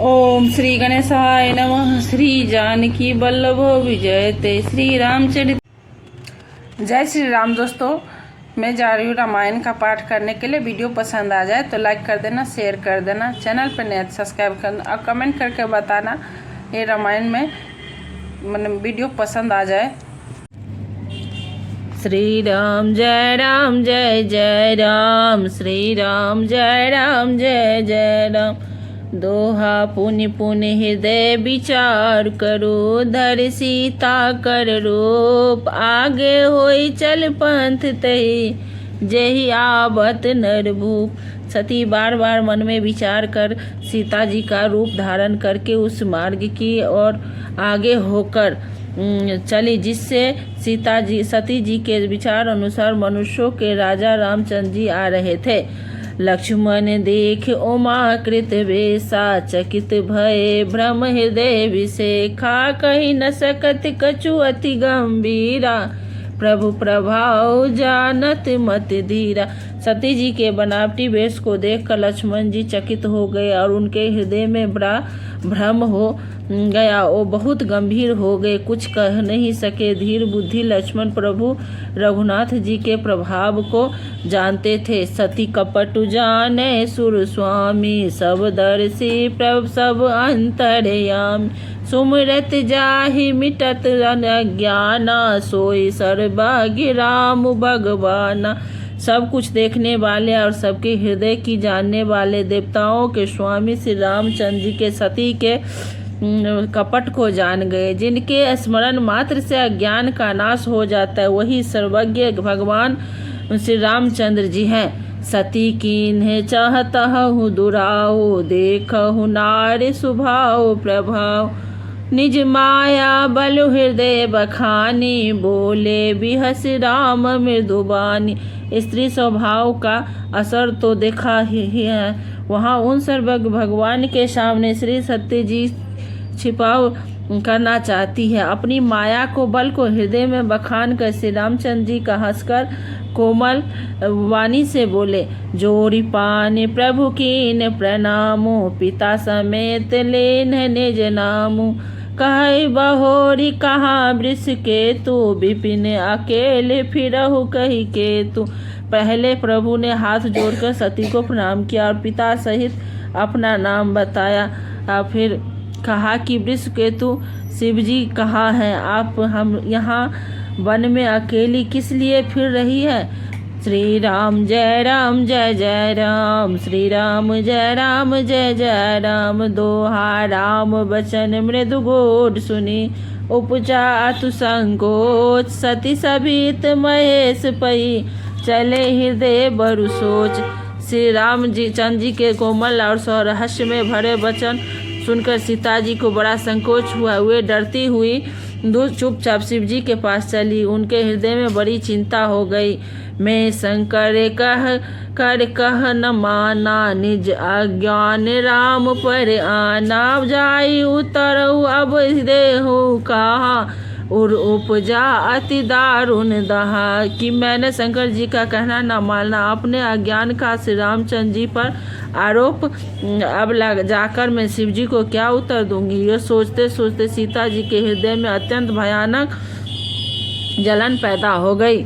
ओम श्री गणेशाय नमः। श्री जानकी वल्लभ विजयते। श्री रामचरित। जय श्री राम। दोस्तों, मैं जा रही हूँ रामायण का पाठ करने के लिए। वीडियो पसंद आ जाए तो लाइक कर देना, शेयर कर देना, चैनल पर नए सब्सक्राइब करना और कमेंट करके बताना ये रामायण में मतलब वीडियो पसंद आ जाए। श्री राम जय राम जय जय राम। श्री राम जय राम जय जय राम। दोहा पुनि पुनि हृदय विचार करो, धर सीता कर रूप। आगे होई चल पंथ तही, जेहि आवत नर भूप। सती बार बार मन में विचार कर सीता जी का रूप धारण करके उस मार्ग की ओर आगे होकर चली जिससे सती जी के विचार अनुसार मनुष्यों के राजा रामचंद्र जी आ रहे थे। लक्ष्मण देख उमाकृत वेशा, चकित भय भ्रम हृदय विषेखा। कही न सकत कछु अति गंभीरा, प्रभु प्रभाव जानत मत धीरा। सती जी के बनावटी वेश को देखकर लक्ष्मण जी चकित हो गए और उनके हृदय में बड़ा भ्रम हो गया। वो बहुत गंभीर हो गए, कुछ कह नहीं सके। धीर बुद्धि लक्ष्मण प्रभु रघुनाथ जी के प्रभाव को जानते थे। सती कपट जाने सुर स्वामी, सब दर्शी प्रभु सब अंतर्यामी। सुमिरत जाहि मिटत अज्ञाना, सोई सर्वज्ञ राम भगवाना। सब कुछ देखने वाले और सबके हृदय की जानने वाले देवताओं के स्वामी श्री रामचंद्र जी के सती के कपट को जान गए। जिनके स्मरण मात्र से अज्ञान का नाश हो जाता है वही सर्वज्ञ भगवान श्री रामचंद्र जी हैं। सती कीन्हे चाहता हूँ दुराओ, देखहु नारी स्वभाव प्रभाव। निज माया बल हृदय बखानी, बोले बिहस राम मृदुबानी। स्त्री स्वभाव का असर तो देखा ही है। वहाँ उन सर्वज्ञ भगवान के सामने श्री सती जी छिपाव करना चाहती है। अपनी माया को बल को हृदय में बखान कर श्री रामचंद्र जी का हंसकर कोमल वाणी से बोले, जोरी पान प्रभु कीन प्रणामो, पिता समेत लेन निज नामु। कह बहोरी कहाँ वृष के तू, विपिन अकेले फिरहु कही के तू। पहले प्रभु ने हाथ जोड़कर सती को प्रणाम किया और पिता सहित अपना नाम बताया। फिर कहा कि वृष केतु शिव जी कहाँ हैं? आप हम यहाँ वन में अकेली किस लिए फिर रही है? श्री राम जय राम जय जय राम। श्री राम जय राम जय जय राम। दोहा राम बचन मृदु गोड सुनी, उपजा अतु संकोच। सती सभित महेश पई, चले हृदय बरु सोच। श्री राम जी चंद्र जी के कोमल और रहस्य में भरे वचन सुनकर सीता जी को बड़ा संकोच हुआ। वे डरती हुई चुपचाप शिव जी के पास चली। उनके हृदय में बड़ी चिंता हो गई। मैं शंकर कह न माना, निज अज्ञान राम पर आना। जाई उतरऊ अब देहु कहाँ, और उपजा अति दारुण दहा। कि मैंने शंकर जी का कहना न मानना, अपने अज्ञान का श्री रामचंद्र जी पर आरोप अब जाकर मैं शिव जी को क्या उत्तर दूंगी। यह सोचते सोचते सीता जी के हृदय में अत्यंत भयानक जलन पैदा हो गई।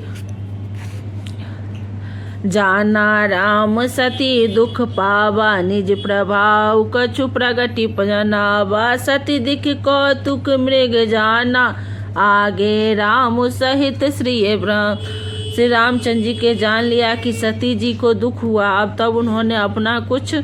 जाना राम सती दुख पावा, निज प्रभाव कछु प्रगति जनावा। सती दिख कौतुक मृग जाना, आगे राम सहित श्री रामचंद्र जी के जान लिया कि सती जी को दुख हुआ। अब तब उन्होंने अपना कुछ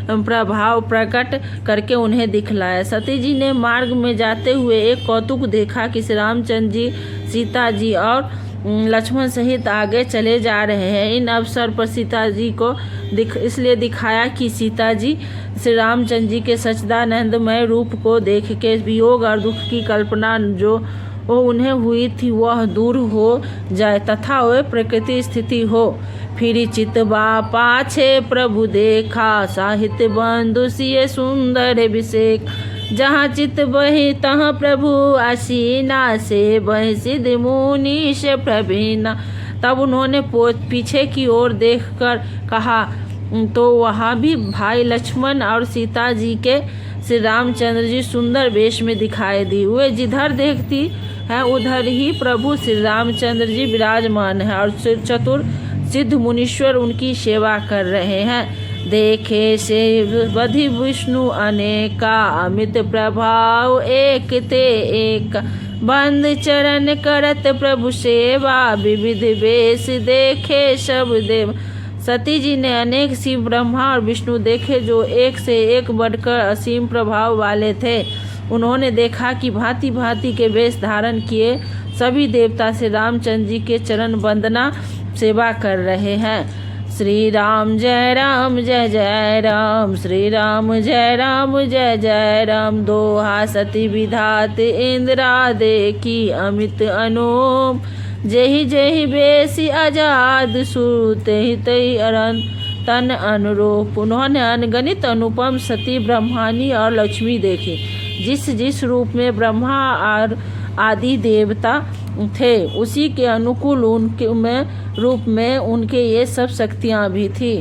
प्रभाव प्रकट करके उन्हें दिखलाया। सती जी ने मार्ग में जाते हुए एक कौतुक देखा कि श्री रामचंद्र जी सीता जी और लक्ष्मण सहित आगे चले जा रहे हैं। इन अवसर पर सीता जी को इसलिए दिखाया कि सीता जी श्री रामचंद्र जी के सच्चिदानंदमय रूप को देख के वियोग और दुख की कल्पना जो उन्हें हुई थी वह दूर हो जाए तथा वह प्रकृति स्थिति हो। फिर चितवा पाछे प्रभु देखा, साहित्य बंधु सिय सुंदर अभिषेक। जहाँ चित बहि तहाँ प्रभु आसीना, से बहि सिद्ध मुनि से प्रवीणा। तब उन्होंने पीछे की ओर देखकर कहा तो वहाँ भी भाई लक्ष्मण और सीता जी के श्री रामचंद्र जी सुंदर वेश में दिखाई दी। वे जिधर देखती है उधर ही प्रभु श्री रामचंद्र जी विराजमान है और चतुर सिद्ध मुनीश्वर उनकी सेवा कर रहे हैं। देखे से बधि विष्णु अनेका, अमित प्रभाव एक ते एक, बंद चरण करत प्रभु सेवा, विविध वेश देखे सब देव। सती जी ने अनेक शिव ब्रह्मा और विष्णु देखे जो एक से एक बढ़कर असीम प्रभाव वाले थे। उन्होंने देखा कि भांति भांति के वेश धारण किए सभी देवता श्री रामचंद्र जी के चरण वंदना सेवा कर रहे हैं। श्री राम जय जय राम, श्री राम जय जय राम। दोहा सती विधात इंद्रा देखी अमित अनूप, जेहि जेहि बेसी आजाद सुर तेहि तेहि अरन तन अनुरूप। उन्होंने अनगणित अनुपम सती ब्रह्मानी और लक्ष्मी देखी। जिस जिस रूप में ब्रह्मा और आदि देवता थे उसी के अनुकूल उनके रूप में उनके ये सब शक्तियाँ भी थी।